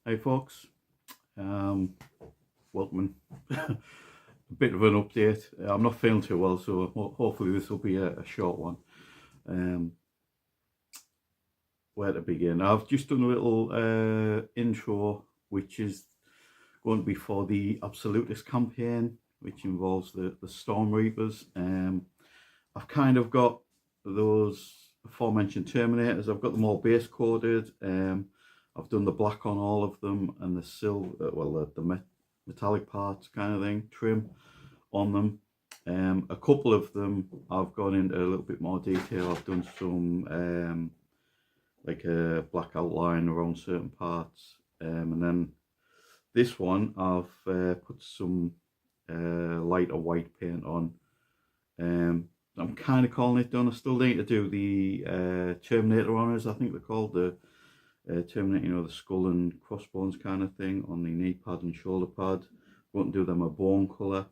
Hey folks, welcome. A bit of an update. I'm not feeling too well, so hopefully this will be a short one. Um, where to begin? I've just done a little intro, which is going to be for the Absolutist campaign, which involves the Storm Reapers. I've kind of got those aforementioned Terminators. I've got them all base coded. I've done the black on all of them and the silver, the metallic parts kind of thing, trim on them. A couple of them I've gone into a little bit more detail. I've done some like a black outline around certain parts, and then this one I've put some lighter white paint on. I'm kind of calling it done. I still need to do the Terminator honours, I think they're called, the Terminator, you know, the skull and crossbones kind of thing on the knee pad and shoulder pad. Won't do them a bone colour.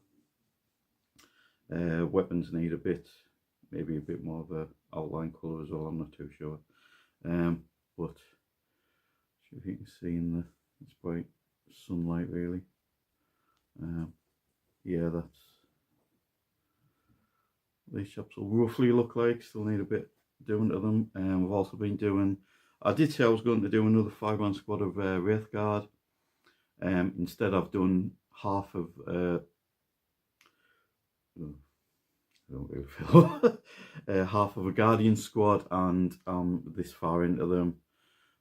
Weapons need maybe a bit more of a outline colour as well, I'm not too sure. But see if you can see in the it's bright sunlight really. Yeah, that's these shops will roughly look like. Still need a bit doing to them. We've also been doing, I did say I was going to do another 5-man squad of Wraith Guard. Instead I've done half of I don't really feel half of a Guardian squad, and this far into them.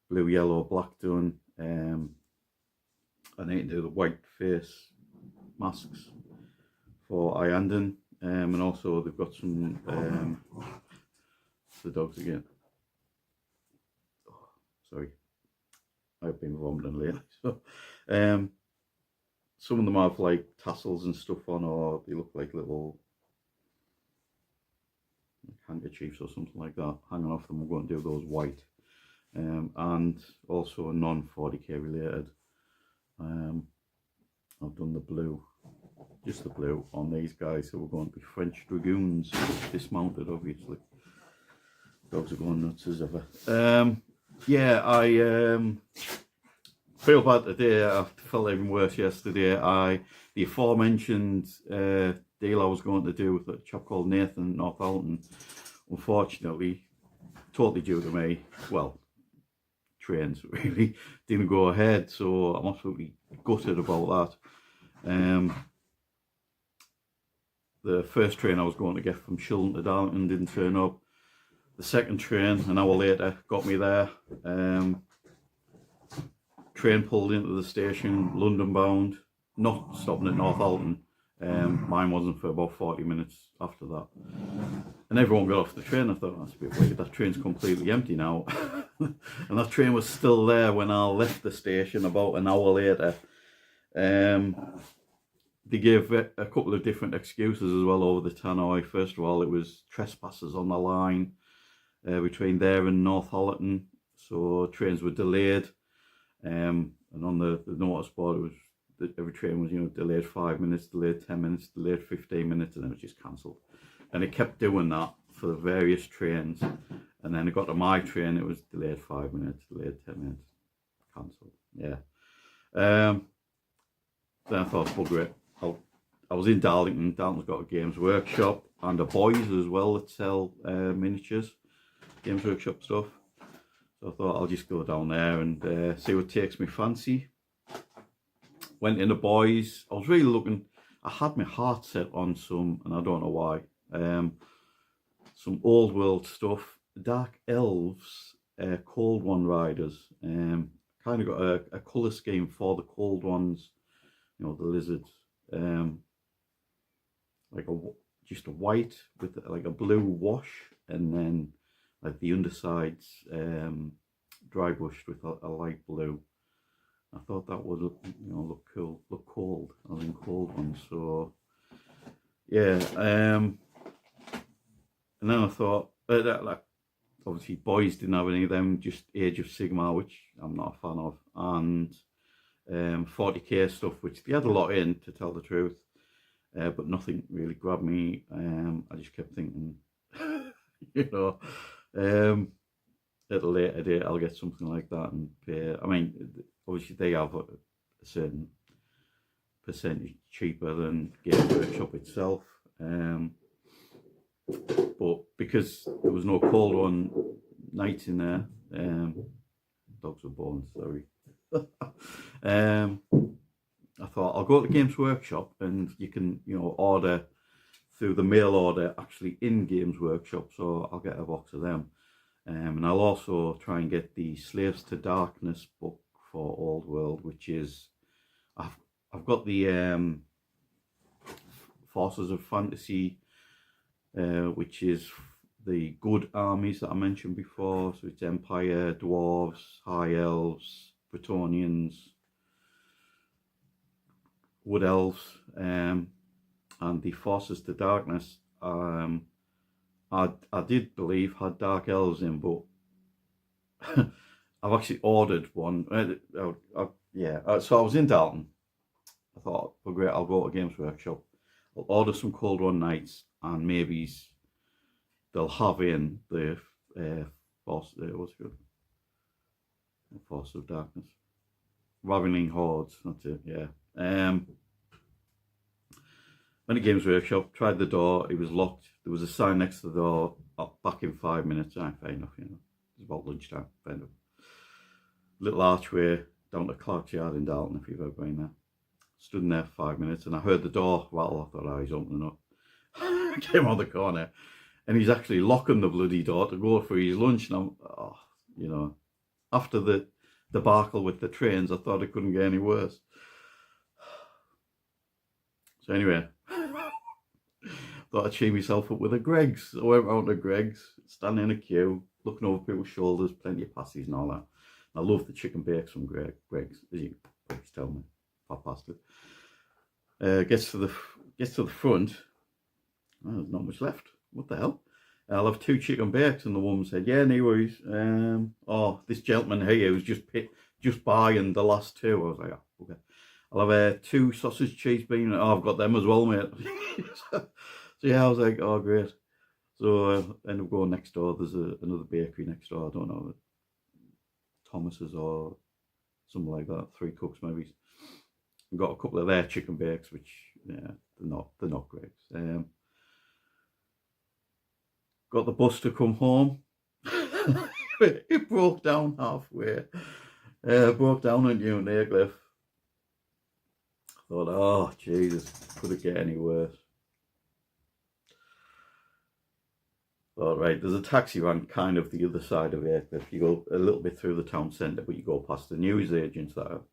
Blue, yellow, black done. I need to do the white face masks for Iandon, and also they've got some the dogs again. Oh, sorry, I've been vomiting lately. So some of them have like tassels and stuff on, or they look like little handkerchiefs or something like that hanging off them. We're going to do those white, and also non-40k related. I've done the blue, just the blue on these guys, so we're going to be French Dragoons, dismounted obviously. Dogs are going nuts as ever. Yeah, I feel bad today. I felt even worse yesterday. The aforementioned deal I was going to do with a chap called Nathan Northallerton, unfortunately, totally due to me, well, trains really, didn't go ahead, so I'm absolutely gutted about that. The first train I was going to get from Shilton to Darlington didn't turn up. The second train, an hour later, got me there. Train pulled into the station, London bound, not stopping at Northallerton. Mine wasn't for about 40 minutes after that. And everyone got off the train. I thought, that's a bit weird, that train's completely empty now. And that train was still there when I left the station about an hour later. They gave a couple of different excuses as well over the tannoy. First of all, it was trespassers on the line between there and Northallerton, so trains were delayed. And on the notice board, it was that every train was, you know, delayed 5 minutes, delayed 10 minutes, delayed 15 minutes, and then it was just cancelled. And it kept doing that for the various trains. And then it got to my train, it was delayed 5 minutes, delayed 10 minutes, cancelled. Yeah. Then I thought, bugger it. I was in Darlington. Darlington's got a Games Workshop and a Boys as well that sell miniatures, Games Workshop stuff. So I thought I'll just go down there and see what takes me fancy. Went in the Boys. I was really looking, I had my heart set on some, and I don't know why, some old world stuff. Dark Elves, Cold One Riders. Kind of got a colour scheme for the Cold Ones, you know, the lizards. Like just a white with like a blue wash, and then like the undersides dry brushed with a light blue. I thought that would look, you know, look cool, look cold. I mean, cold ones. So yeah, and then I thought like obviously Boys didn't have any of them, just Age of Sigmar, which I'm not a fan of, and 40k stuff, which they had a lot in, to tell the truth, but nothing really grabbed me. I just kept thinking, you know, at a later date I'll get something like that and pay. I mean, obviously they have a certain percentage cheaper than Games Workshop itself. But because there was no cold one night in there, dogs were born, sorry. I thought I'll go to Games Workshop, and you can, order through the mail order actually in Games Workshop, so I'll get a box of them. And I'll also try and get the Slaves to Darkness book for Old World, which is, I've got the Forces of Fantasy, which is the good armies that I mentioned before. So it's Empire, Dwarves, High Elves, Bretonnians, Wood Elves, and the Forces to Darkness. I did believe had Dark Elves in, but I've actually ordered one. So I was in Dalton. I thought, well, great, I'll go to Games Workshop. I'll order some Cold One Nights, and maybe they'll have in the Force. What's it called? Force of Darkness, Ravening Hordes. That's it. Yeah. Went to Games Workshop, tried the door. It was locked. There was a sign next to the door. Back in 5 minutes. Fair enough. It's about lunchtime. Fair enough. Little archway down to Clark's Yard in Dalton, if you've ever been there. Stood in there for 5 minutes, and I heard the door rattle. I thought, oh, he's opening up. Came on the corner, and he's actually locking the bloody door to go for his lunch. And I'm, after the debacle with the trains, I thought it couldn't get any worse. So anyway, thought I'd cheer myself up with a Greggs. I went round to Greggs, standing in a queue, looking over people's shoulders, plenty of pasties and all that. I love the chicken bakes from Greggs, as you can tell me. Pop past it. Gets to the front. Oh, there's not much left. What the hell? I'll have 2 chicken bakes, and the woman said, "Yeah, no worries. This gentleman here was just buying the last 2." I was like, "Oh, okay. I'll have 2 sausage cheese bean." "Oh, I've got them as well, mate." So yeah, I was like, "Oh, great." So I ended up going next door. There's another bakery next door. I don't know, Thomas's or something like that. 3 Cooks maybe. Got a couple of their chicken bakes, which they're not great. Got the bus to come home. It broke down halfway. Broke down at Newton Aycliffe. Thought, oh Jesus, could it get any worse? Thought, right, there's a taxi rank kind of the other side of Aycliffe. You go a little bit through the town centre, but you go past the news agents that are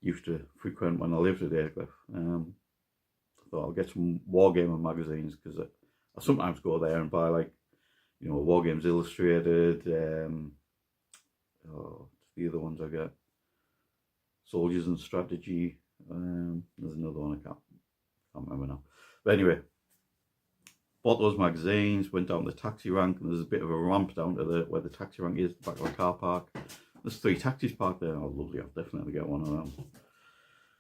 used to frequent when I lived at Aycliffe. I thought I'll get some Wargamer magazines, because I sometimes go there and buy, like, Wargames Illustrated. The other ones I get, Soldiers and Strategy. There's another one I can't remember now. But anyway, bought those magazines. Went down the taxi rank, and there's a bit of a ramp down to where the taxi rank is, the back of a car park. There's 3 taxis parked there. Oh, lovely. I'll definitely get one of them.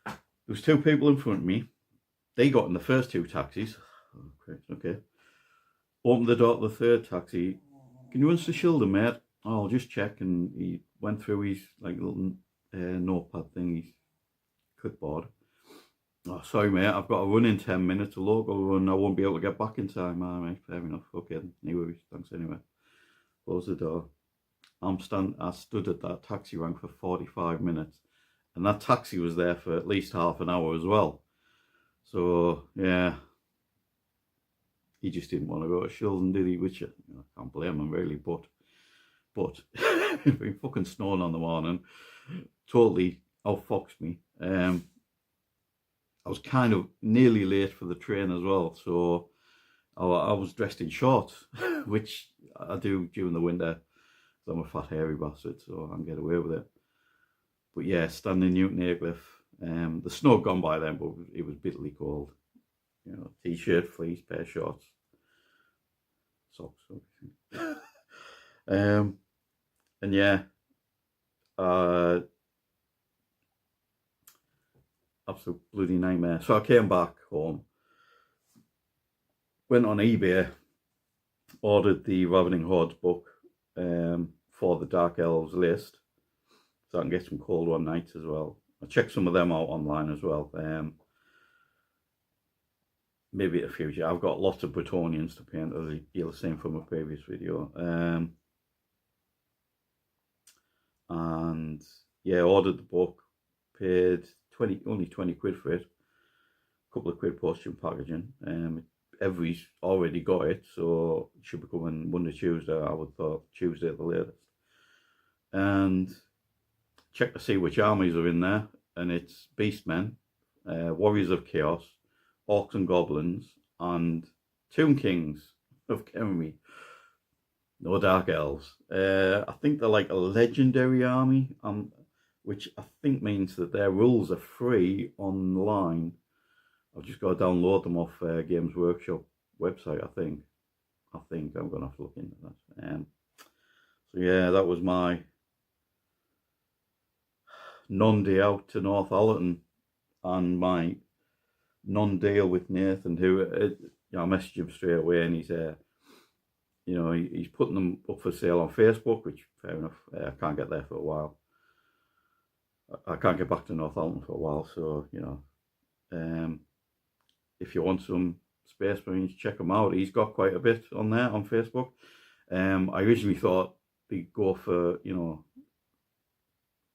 There was 2 people in front of me. They got in the first 2 taxis. Oh, great. Okay. Opened the door to the 3rd taxi. "Can you answer Shilden, mate?" "Oh, I'll just check." And he went through his little notepad thing, his clipboard. "Oh, sorry, mate. I've got to run in 10 minutes. A local run. I won't be able to get back in time." "Ah, mate, fair enough. Okay, then. No worries. Thanks anyway." Close the door. I stood at that taxi rank for 45 minutes, and that taxi was there for at least half an hour as well. So yeah, he just didn't want to go to Shilden, did he? Which I can't blame him really, but it's been fucking snowing on the morning, totally outfoxed me. I was kind of nearly late for the train as well, so I was dressed in shorts, which I do during the winter. I'm a fat hairy bastard, so I can get away with it. But yeah, standing in Newton Aycliffe, the snow had gone by then, but it was bitterly cold. T-shirt, fleece, pair of shorts, socks, everything. And yeah, absolute bloody nightmare. So I came back home, went on eBay, ordered the Ravening Hordes book for the Dark Elves list so I can get some cold one nights as well. I checked some of them out online as well. Maybe a future. I've got lots of Bretonians to paint, as you'll have seen from a previous video. And yeah, ordered the book, paid only 20 quid for it. A couple of quid postage and packaging. Everybody's already got it, so it should be coming Monday, Tuesday. I would thought Tuesday at the latest. And check to see which armies are in there, and it's Beastmen, Warriors of Chaos, Orcs and Goblins, and Tomb Kings of Khemri. No Dark Elves. I think they're like a legendary army, which I think means that their rules are free online. I've just got to download them off Games Workshop website, I think. I'm going to have to look into that. So yeah, that was my non-day out to Northallerton and my non-deal with Nathan, who I messaged him straight away, and he's he's putting them up for sale on Facebook, which fair enough. I can't get there for a while. I can't get back to Northallerton for a while, so if you want some Space Marines, check him out. He's got quite a bit on there on Facebook. I originally thought they'd go for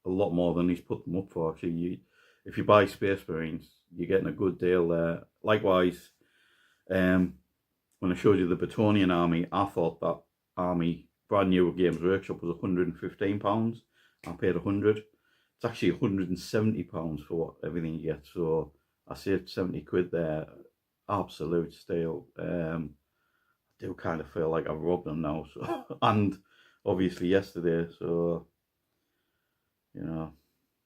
a lot more than he's put them up for. Actually, if you buy Space Marines, you're getting a good deal there. Likewise, when I showed you the Bretonian army, I thought that army, brand new at Games Workshop, was £115. I paid 100. It's actually £170 for everything you get. So I saved 70 quid there. Absolute steal. I do kind of feel like I've robbed them now. So and obviously yesterday. So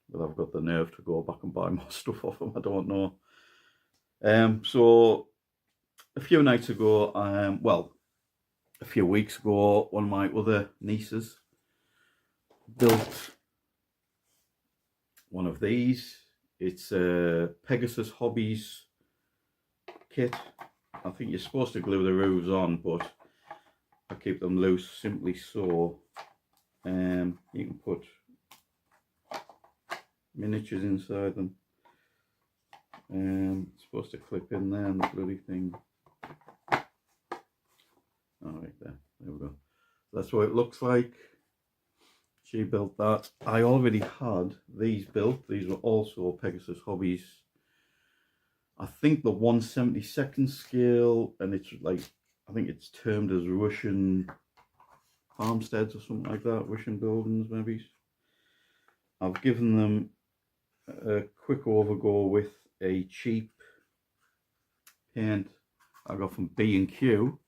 whether I've got the nerve to go back and buy more stuff off them, I don't know. So a few nights ago, a few weeks ago, one of my other nieces built one of these. It's a Pegasus Hobbies kit. I think you're supposed to glue the roofs on, but I keep them loose simply so. You can put miniatures inside them. It's supposed to clip in there and the bloody thing. Oh, right there. There we go. That's what it looks like. She built that. I already had these built. These were also Pegasus Hobbies. I think the 1/72nd scale, and it's like, I think it's termed as Russian farmsteads or something like that. Russian buildings, maybe. I've given them a quick overgo with a cheap paint I got from B&Q.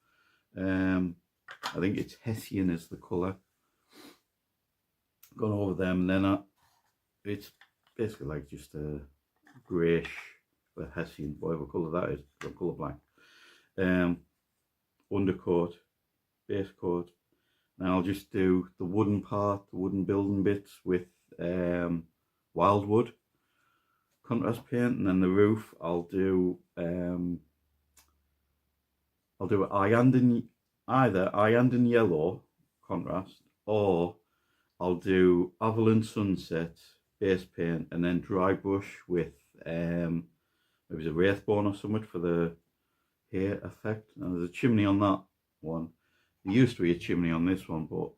I think it's Hessian is the colour. Gone over them, and then it's basically like just a greyish, or Hessian, whatever colour that is. I'm colourblind. Undercoat, base coat. Now I'll just do the wooden part, the wooden building bits with wildwood contrast paint, and then the roof I'll do either Iandin yellow contrast, or I'll do Avalon Sunset base paint and then dry brush with maybe a Wraithbone or something for the hair effect. Now there's a chimney on that one. There used to be a chimney on this one, but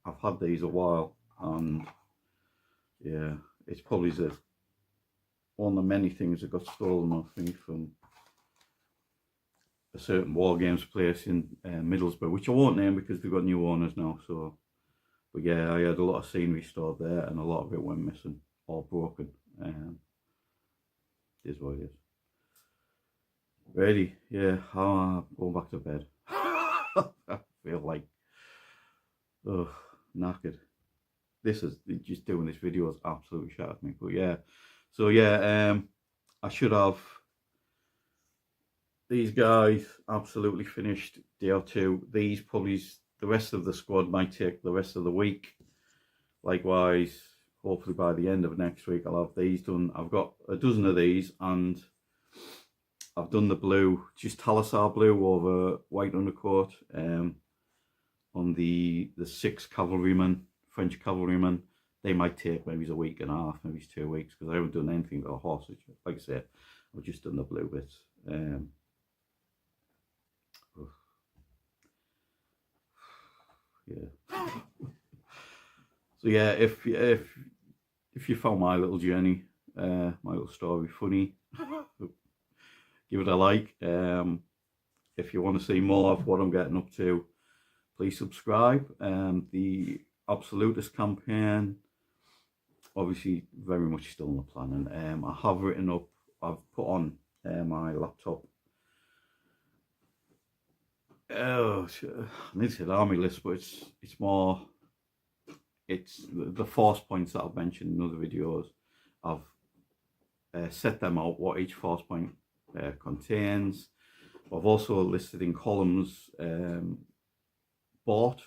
I've had these a while, and yeah, it's probably one of the many things that got stolen off me from a certain War Games place in Middlesbrough, which I won't name because they've got new owners now. So, but yeah, I had a lot of scenery stored there, and a lot of it went missing or broken. It is what it is. Ready? Yeah, I'm going back to bed. I feel like, knackered. Just doing this video has absolutely shattered me. But yeah, so yeah, I should have these guys absolutely finished day or two. These probably, the rest of the squad might take the rest of the week. Likewise, hopefully by the end of next week I'll have these done. I've got a dozen of these, and I've done the blue, just Talisar blue over white undercoat on the 6 cavalrymen, French cavalrymen. they might take maybe a week and a half, maybe 2 weeks, because I haven't done anything with the horse. Like I say, I've just done the blue bits. Yeah. So yeah, if you found my little journey, my little story funny, give it a like. If you want to see more of what I'm getting up to, please subscribe. The Absolutist campaign, obviously very much still in the planning. I have written up, I've put on my laptop, I need to say the army list, but it's more, it's the force points that I've mentioned in other videos. I've set them out, what each force point contains. I've also listed in columns bought,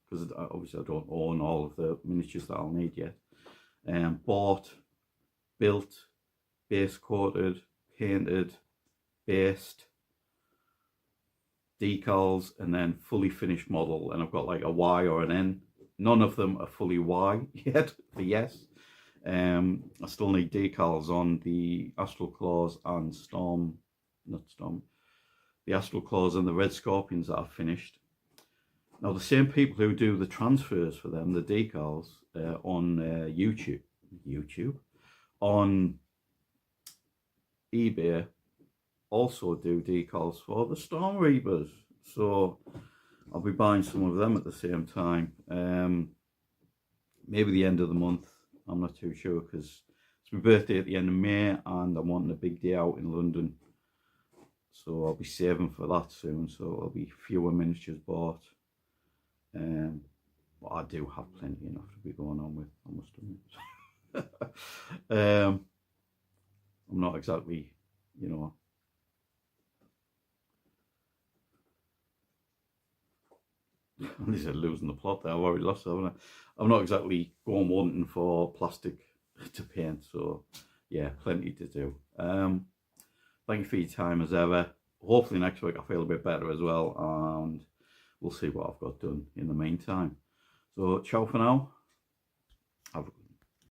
because obviously I don't own all of the miniatures that I'll need yet. Bought, built, base coated, painted, based, decals, and then fully finished model. And I've got like a Y or an N. None of them are fully Y yet for yes. I still need decals on the Astral Claws and the Astral Claws and the Red Scorpions that I've finished. Now, the same people who do the transfers for them, the decals, on YouTube, on eBay, also do decals for the Storm Reapers. So I'll be buying some of them at the same time. Maybe the end of the month. I'm not too sure, because it's my birthday at the end of May and I'm wanting a big day out in London. So I'll be saving for that soon. So there'll be fewer miniatures bought. But I do have plenty enough to be going on with, I must admit. I'm not exactly, you know, I said losing the plot there. I've already lost it, haven't I? I'm not exactly going wanting for plastic to paint, so yeah, plenty to do. Thank you for your time as ever. Hopefully next week I feel a bit better as well, and we'll see what I've got done in the meantime. So ciao for now. Have a good